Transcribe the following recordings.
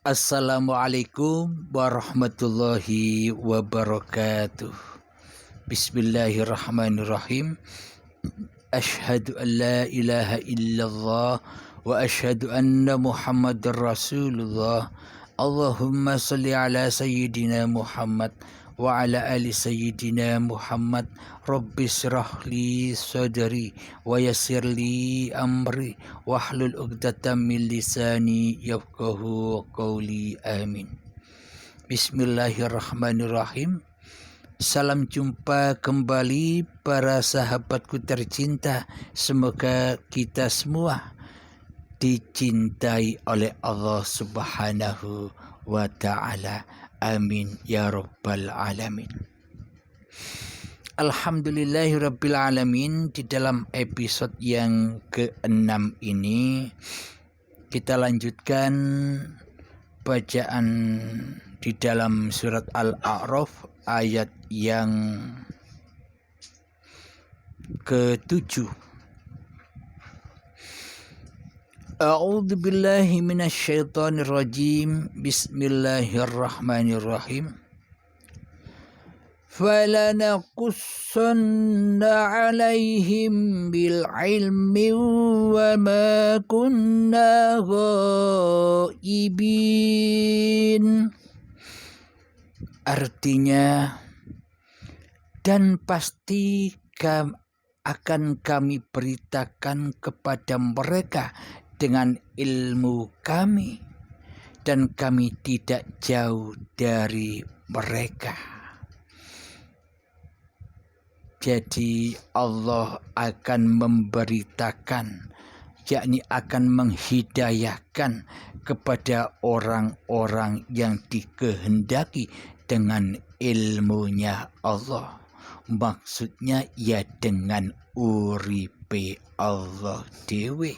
Assalamualaikum warahmatullahi wabarakatuh. Bismillahirrahmanirrahim. Ashhadu an la ilaha illallah wa ashhadu anna Muhammadar Rasulullah. Allahumma salli ala sayyidina Muhammad wa ala ali sayyidina Muhammad. Rabbi syrah li sadri wa yassir li amri wahlul 'uqdatam min lisani yafqahu qawli. Amin. Bismillahirrahmanirrahim. Salam jumpa kembali para sahabatku tercinta. Semoga kita semua dicintai oleh Allah Subhanahu wa ta'ala. Amin ya rabbal alamin. Alhamdulillahirabbil alamin. Di dalam episode yang ke-6 ini kita lanjutkan bacaan di dalam surat Al-A'raf ayat yang ke-7. A'udzu billahi minasyaitonir rajim. Bismillahirrahmanirrahim. فَلَنَقُصَّنَّ عَلَيْهِمْ بِالْعِلْمِ وَمَا كُنَّا غَائِبِينَ. Artinya, dan pasti akan kami beritakan kepada mereka dengan ilmu kami, dan kami tidak jauh dari mereka. Jadi Allah akan memberitakan, yakni akan menghidayahkan kepada orang-orang yang dikehendaki dengan ilmunya Allah. Maksudnya ya dengan uripe Allah dewe.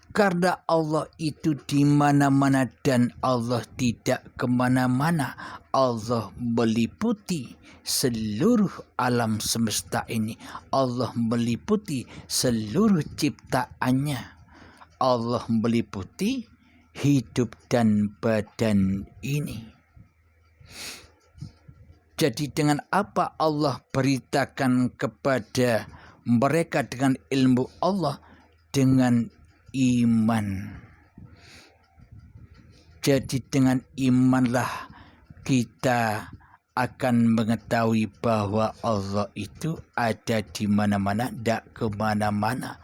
Karena Allah itu di mana-mana dan Allah tidak kemana-mana. Allah meliputi seluruh alam semesta ini. Allah meliputi seluruh ciptaannya. Allah meliputi hidup dan badan ini. Jadi dengan apa Allah beritakan kepada mereka dengan ilmu Allah? Dengan iman. Jadi dengan imanlah kita akan mengetahui bahwa Allah itu ada di mana-mana, tidak kemana-mana.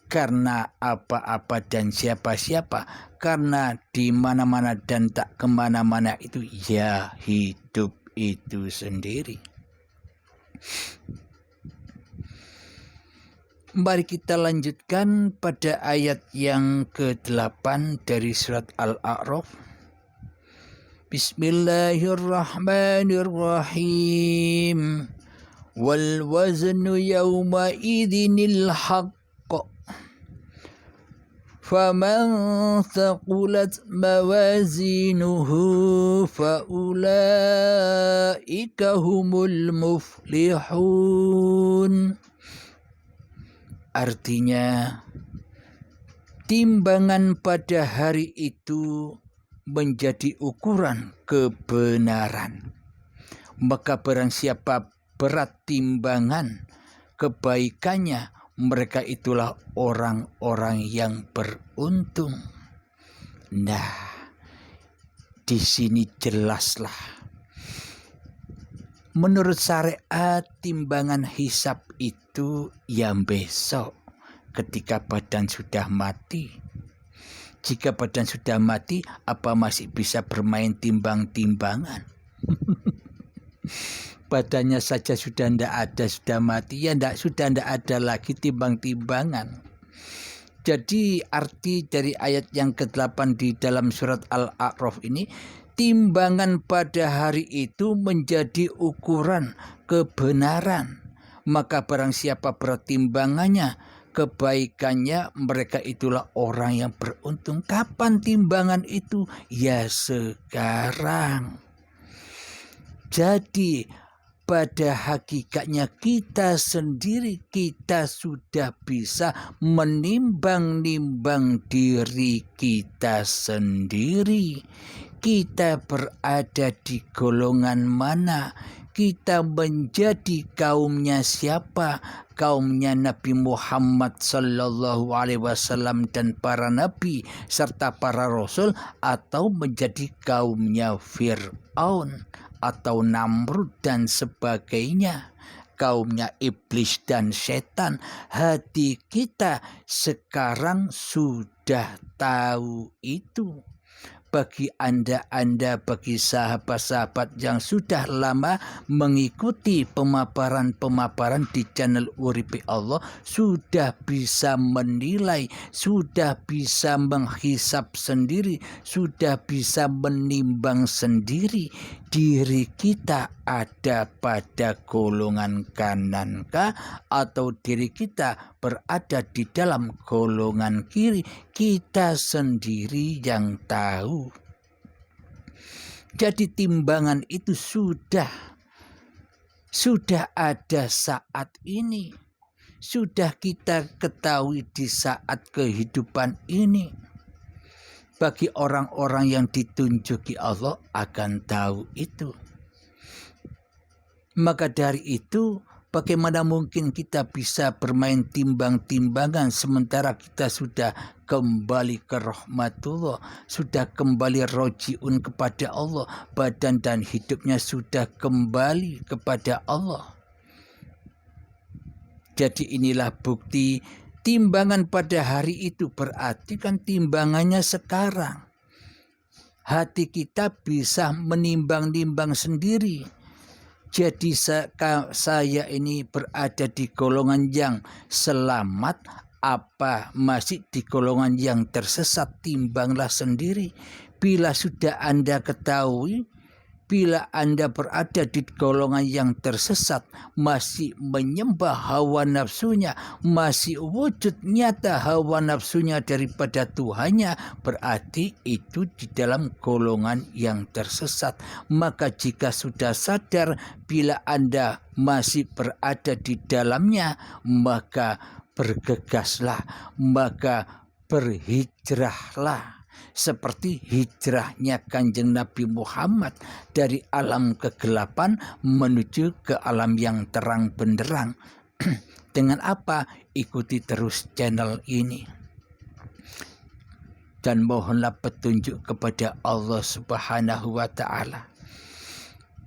Karena apa-apa dan siapa-siapa. Karena di mana-mana dan tak kemana-mana itu ya hidup itu sendiri. Mari kita lanjutkan pada ayat yang ke-8 dari surat Al-A'raf. Bismillahirrahmanirrahim. Wal waznu yawma idhinil haqq. Faman thaqulat mawazinuhu faulaika humul muflihun. Artinya, timbangan pada hari itu menjadi ukuran kebenaran. Maka barang siapa berat timbangan kebaikannya, mereka itulah orang-orang yang beruntung. Nah, di sini jelaslah. Menurut syariat, timbangan hisab itu yang besok ketika badan sudah mati. Jika badan sudah mati, apa masih bisa bermain timbang-timbangan? Badannya saja sudah tidak ada, sudah mati, ya sudah tidak ada lagi timbang-timbangan. Jadi arti dari ayat yang ke-8 di dalam surat Al-A'raf ini, timbangan pada hari itu menjadi ukuran kebenaran. Maka barang siapa berat timbangannya, kebaikannya, mereka itulah orang yang beruntung. Kapan timbangan itu? Ya sekarang. Jadi pada hakikatnya kita sendiri, kita sudah bisa menimbang-nimbang diri kita sendiri. Kita berada di golongan mana? Kita menjadi kaumnya siapa? Kaumnya Nabi Muhammad sallallahu alaihi wasallam dan para nabi serta para rasul, atau menjadi kaumnya Fir'aun atau Namrud dan sebagainya, kaumnya iblis dan setan. Hati kita sekarang sudah tahu itu. Bagi Anda, bagi sahabat-sahabat yang sudah lama mengikuti pemaparan-pemaparan di channel Uripi Allah, sudah bisa menilai, sudah bisa menghisap sendiri, sudah bisa menimbang sendiri diri kita ada pada golongan kanankah atau diri kita berada di dalam golongan kiri. Kita sendiri yang tahu. Jadi timbangan itu sudah ada saat ini. Sudah kita ketahui di saat kehidupan ini. Bagi orang-orang yang ditunjuki Allah akan tahu itu. Maka dari itu, bagaimana mungkin kita bisa bermain timbang-timbangan sementara kita sudah kembali ke rahmatullah, sudah kembali rojiun kepada Allah, badan dan hidupnya sudah kembali kepada Allah. Jadi inilah bukti timbangan pada hari itu, berarti kan timbangannya sekarang. Hati kita bisa menimbang-nimbang sendiri. Jadi saya ini berada di golongan yang selamat apa masih di golongan yang tersesat? Timbanglah sendiri. Bila sudah Anda ketahui, bila Anda berada di golongan yang tersesat, masih menyembah hawa nafsunya, masih wujud nyata hawa nafsunya daripada Tuhannya, berarti itu di dalam golongan yang tersesat. Maka jika sudah sadar bila Anda masih berada di dalamnya, maka bergegaslah, maka berhijrahlah. Seperti hijrahnya Kanjeng Nabi Muhammad dari alam kegelapan menuju ke alam yang terang benderang. Dengan apa? Ikuti terus channel ini. Dan mohonlah petunjuk kepada Allah Subhanahu wa ta'ala.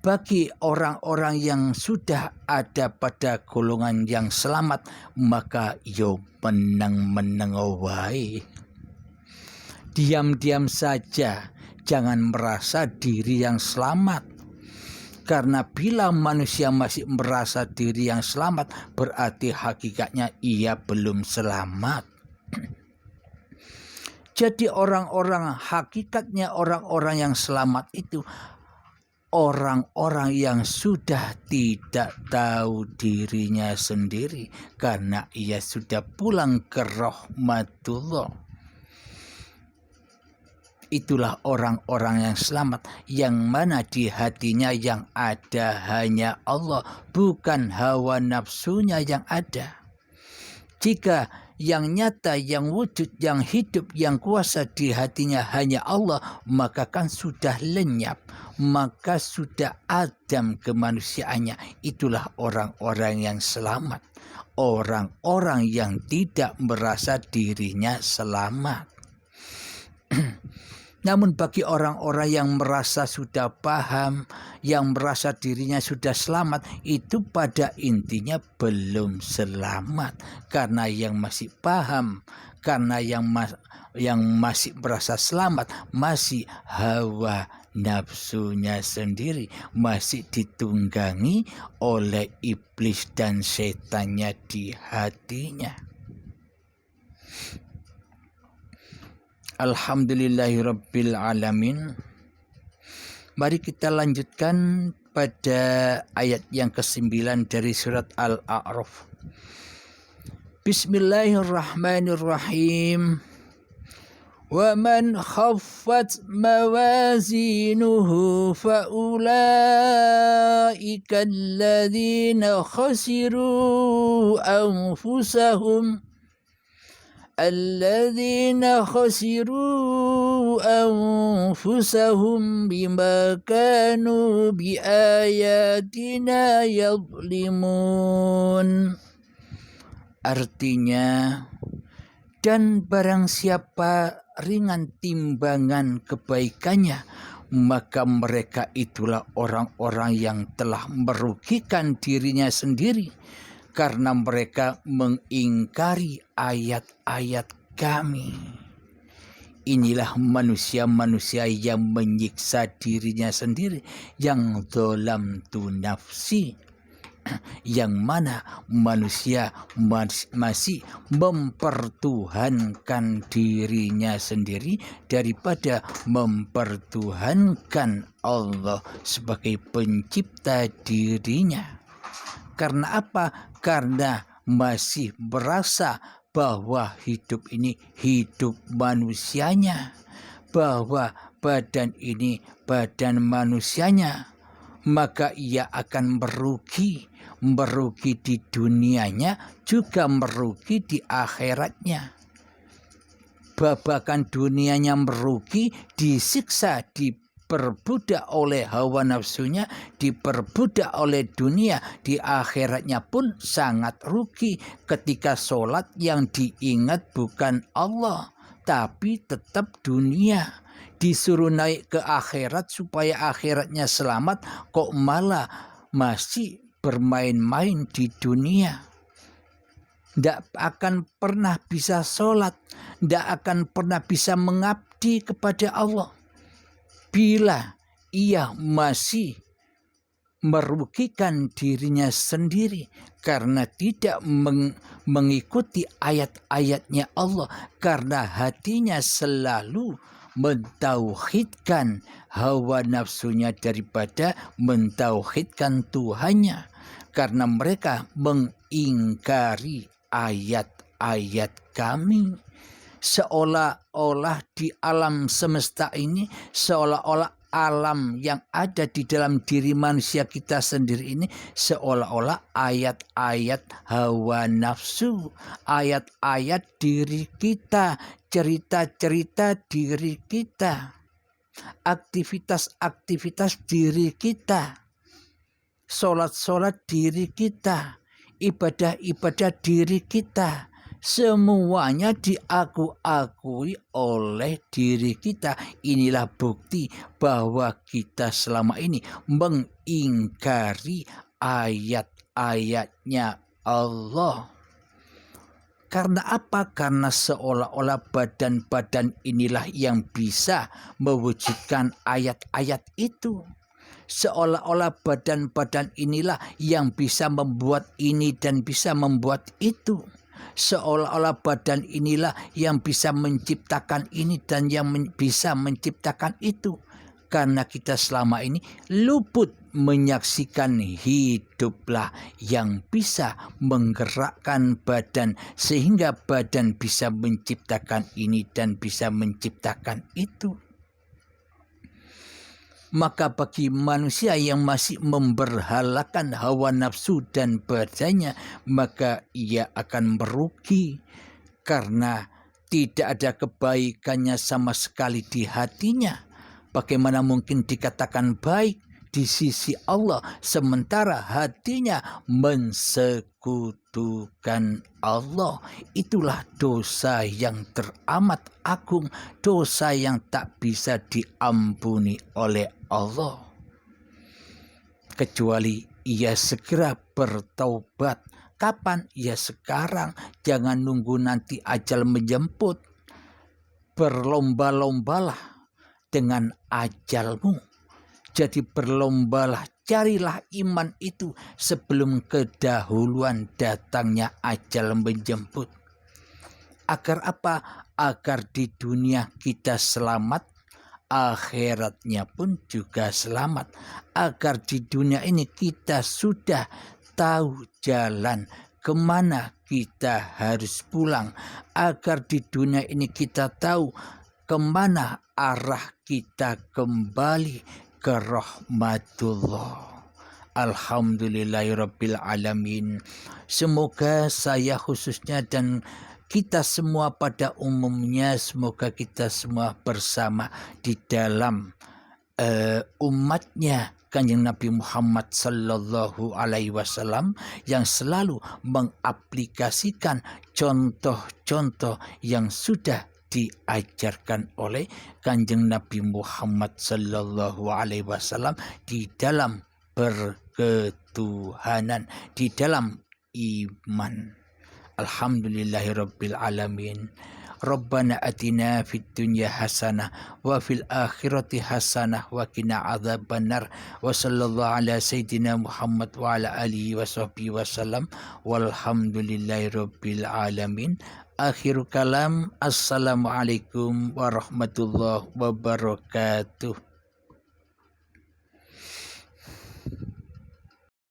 Bagi orang-orang yang sudah ada pada golongan yang selamat, maka yo menang-menang wae. Diam-diam saja, jangan merasa diri yang selamat. Karena bila manusia masih merasa diri yang selamat, berarti hakikatnya ia belum selamat. Jadi hakikatnya orang-orang yang selamat itu orang-orang yang sudah tidak tahu dirinya sendiri, karena ia sudah pulang ke rahmatullah. Itulah orang-orang yang selamat, yang mana di hatinya yang ada hanya Allah, bukan hawa nafsunya yang ada. Jika yang nyata, yang wujud, yang hidup, yang kuasa di hatinya hanya Allah, maka kan sudah lenyap, maka sudah adam kemanusiaannya. Itulah orang-orang yang selamat, orang-orang yang tidak merasa dirinya selamat. Namun bagi orang-orang yang merasa sudah paham, yang merasa dirinya sudah selamat, itu pada intinya belum selamat. Karena yang masih paham, karena yang masih merasa selamat, masih hawa nafsunya sendiri, masih ditunggangi oleh iblis dan setannya di hatinya. Alhamdulillahirabbil alamin. Mari kita lanjutkan pada ayat yang ke-9 dari surat Al-A'raf. Bismillahirrahmanirrahim. ومن خفت موازينه فأولئك الذين خسروا أنفسهم بما كانوا بآياتنا يظلمون. Artinya, dan barang siapa ringan timbangan kebaikannya, maka mereka itulah orang-orang yang telah merugikan dirinya sendiri, karena mereka mengingkari ayat-ayat kami. Inilah manusia-manusia yang menyiksa dirinya sendiri, yang zalam tu nafsi, yang mana manusia masih mempertuhankan dirinya sendiri daripada mempertuhankan Allah sebagai pencipta dirinya. Karena apa? Karena masih berasa bahwa hidup ini hidup manusianya, bahwa badan ini badan manusianya, maka ia akan merugi di dunianya, juga merugi di akhiratnya. Babakan dunianya merugi, disiksa, diperbudak oleh hawa nafsunya, diperbudak oleh dunia, di akhiratnya pun sangat rugi ketika sholat yang diingat bukan Allah, tapi tetap dunia. Disuruh naik ke akhirat supaya akhiratnya selamat, kok malah masih bermain-main di dunia. Tidak akan pernah bisa sholat, tidak akan pernah bisa mengabdi kepada Allah bila ia masih merugikan dirinya sendiri karena tidak mengikuti ayat-ayatnya Allah, karena hatinya selalu mentauhidkan hawa nafsunya daripada mentauhidkan Tuhannya, karena mereka mengingkari ayat-ayat kami. Seolah-olah di alam semesta ini, seolah-olah alam yang ada di dalam diri manusia kita sendiri ini seolah-olah ayat-ayat hawa nafsu, ayat-ayat diri kita, cerita-cerita diri kita, aktivitas-aktivitas diri kita, sholat-sholat diri kita, ibadah-ibadah diri kita, semuanya diakui oleh diri kita. Inilah bukti bahwa kita selama ini mengingkari ayat-ayatnya Allah. Karena apa? Karena seolah-olah badan-badan inilah yang bisa mewujudkan ayat-ayat itu. Seolah-olah badan-badan inilah yang bisa membuat ini dan bisa membuat itu. Seolah-olah badan inilah yang bisa menciptakan ini dan yang bisa menciptakan itu. Karena kita selama ini luput menyaksikan hiduplah yang bisa menggerakkan badan, sehingga badan bisa menciptakan ini dan bisa menciptakan itu. Maka bagi manusia yang masih memberhalakan hawa nafsu dan badannya, maka ia akan merugi, karena tidak ada kebaikannya sama sekali di hatinya. Bagaimana mungkin dikatakan baik di sisi Allah sementara hatinya mensekutukan Allah? Itulah dosa yang teramat agung, dosa yang tak bisa diampuni oleh Allah, kecuali ia segera bertaubat. Kapan? Ya sekarang, jangan nunggu nanti ajal menjemput. Berlomba-lombalah dengan ajalmu. Jadi berlombalah, carilah iman itu sebelum kedahuluan datangnya ajal menjemput. Agar apa? Agar di dunia kita selamat, akhiratnya pun juga selamat. Agar di dunia ini kita sudah tahu jalan kemana kita harus pulang. Agar di dunia ini kita tahu kemana arah kita kembali? Ke rahmatullah. Alhamdulillahirabbil alamin. Semoga saya khususnya dan kita semua pada umumnya, semoga kita semua bersama di dalam umatnya Kanjeng Nabi Muhammad Sallallahu Alaihi Wasallam yang selalu mengaplikasikan contoh-contoh yang sudah diajarkan oleh Kanjeng Nabi Muhammad Sallallahu Alaihi Wasallam di dalam berketuhanan, di dalam iman. Alhamdulillahirabbil alamin. Rabbana atina fid dunya hasanah wa fil akhirati hasanah wa qina adzabannar wa sallallahu ala sayyidina Muhammad wa ala alihi wa sahbihi wasallam walhamdulillahirabbil alamin. Akhirul kalam, assalamualaikum warahmatullahi wabarakatuh.